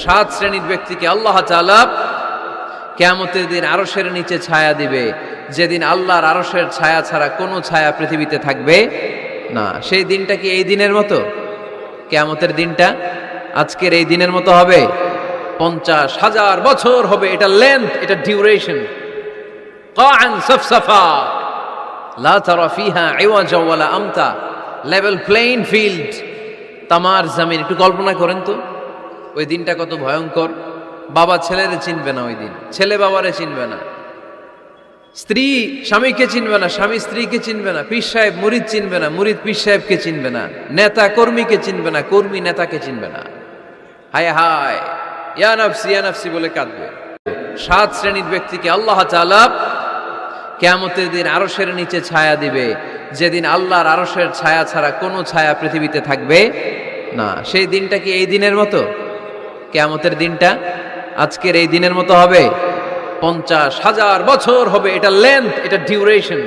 সাত শ্রেণীর ব্যক্তিকে আল্লাহ তাআলা কিয়ামতের দিন আরশের নিচে ছায়া দিবে, যেদিন আল্লাহর আরশের ছায়া ছাড়া কোনো ছায়া পৃথিবীতে থাকবে না। সেই দিনটা কি এই দিনের মতো? কিয়ামতের দিনটা আজকের এই দিনের মতো হবে? 50,000 বছর হবে। এটা লেন্থ, এটা ডিউরেশন। কাআন সাফসাফা লা তারা ফিহা ইওয়াজা ওয়ালা আমতা, লেভেল প্লেইং ফিল্ড, তামার জমিন। একটু কল্পনা করেন তো ওই দিনটা কত ভয়ঙ্কর। বাবা ছেলেরে চিনবে না ওই দিন, ছেলে বাবারে চিনবে না, স্ত্রী স্বামীকে চিনবে না, স্বামী স্ত্রীকে চিনবে না, পীর সাহেব মুরিদ চিনবে না, মুরিদ পীর সাহেবকে চিনবে না, নেতা কর্মীকে চিনবে না, কর্মী নেতাকে চিনবে না। হায় হায়, ইয়া নাফসি বলে কাঁদবে। সাত শ্রেণীর ব্যক্তিকে আল্লাহ তাআলা কিয়ামতের দিন আরশের নিচে ছায়া দিবে, যেদিন আল্লাহর আরশের ছায়া ছাড়া কোনো ছায়া পৃথিবীতে থাকবে না। সেই দিনটা কি এই দিনের মতো? কিয়ামতের দিনটা আজকের এই দিনের মতো হবে? 50,000 বছর হবে। এটা লেন্থ, এটা ডিউরেশন।